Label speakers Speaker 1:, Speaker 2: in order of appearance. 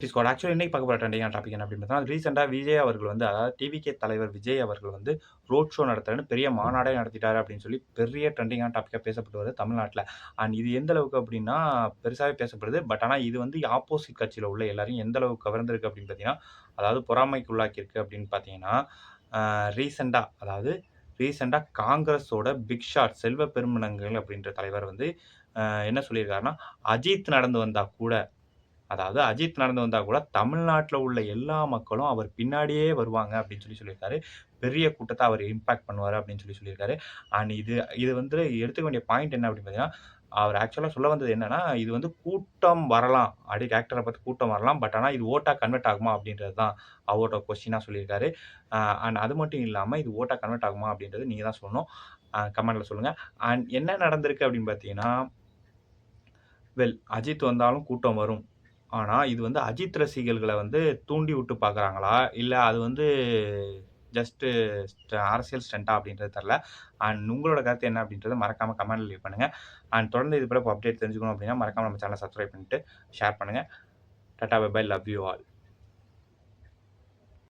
Speaker 1: Squad. Actually இன்னைக்கு பார்க்க போற ட்ரெண்டிங்கான டாபிக் என்ன அப்படின்னு பார்த்தா, ரீசென்ட்டா விஜய் அவர்கள் வந்து அதாவது டிவிகே தலைவர் விஜய் அவர்கள் வந்து ரோட் ஷோ நடத்துறேன்னு பெரிய மாநாடே நடத்திட்டாரு அப்படின்னு சொல்லி பெரிய ட்ரெண்டிங்கான டாபிக்கா பேசப்பட்டு வருது தமிழ்நாட்ல. அண்ட் இது எந்த அளவுக்கு அப்படின்னா, பெருசாவே பேசப்படுது. பட் ஆனா இது வந்து ஆப்போசிட் கட்சியில உள்ள எல்லாரையும் எந்த அளவுக்கு கவர்ந்திருக்கு அப்படின்னு பார்த்தீங்கன்னா, அதாவது பொறாமைக்கு உள்ளாக்கியிருக்கு அப்படின்னு பார்த்தீங்கன்னா, அ ரீசென்ட்டா அதாவது ரீசென்ட்டா காங்கிரஸோட பிக் ஷாட் செல்வ பெருமனங்கள் அப்படின்ற தலைவர் வந்து என்ன சொல்லியிருக்காருன்னா, அஜித் நடந்து வந்தா கூட அதாவது அஜித் நடந்து வந்தா கூட தமிழ்நாட்ல உள்ள எல்லா மக்களும் அவர் பின்னாடியே வருவாங்க அப்படின்னு சொல்லியிருக்காரு. பெரிய கூட்டத்த அவர் இம்பாக்ட் பண்ணுவாரு அப்படின்னு சொல்லியிருக்காரு. அண்ட் இது இது வந்து எடுத்துக்க வேண்டிய பாயிண்ட் என்ன அப்படின்னு பார்த்தீங்கன்னா, அவர் ஆக்சுவலா சொல்ல வந்தது என்னன்னா, இது வந்து கூட்டம் வரலாம். ஆக்டர பார்த்து கூட்டம் வரலாம். பட் ஆனா இது ஓட்டா கன்வெர்ட் ஆகுமா அப்படின்றது தான் அவரோட கொஸ்டினா சொல்லியிருக்காரு. அண்ட் அது மட்டும் இல்லாம இது ஓட்டா கன்வெர்ட் ஆகுமா அப்படின்றது நீங்க தான் சொல்லணும். கமெண்ட்ல சொல்லுங்க. அண்ட் என்ன நடந்திருக்கு அப்படின்னு பார்த்தீங்கன்னா, அஜித் வந்தாலும் கூட்டம் வரும். ஆனா, இது வந்து அஜித் ரசிகர்கள வந்து தூண்டி விட்டு பார்க்குறாங்களா? இல்ல அது வந்து ஜஸ்ட்டு அரசியல் ஸ்டண்டா அப்படின்றது தெரியல. அண்ட் உங்களோட கருத்து என்ன அப்படின்றத மறக்காம கமெண்ட்ல லீவ் பண்ணுங்க. அண்ட் தொடர்ந்து இது போல அப்டேட் தெரிஞ்சுக்கணும் அப்படின்னா, மறக்காம நம்ம சேனல சப்ஸ்கிரைப் பண்ணிட்டு ஷேர் பண்ணுங்க. Tata bye bye. Love you all.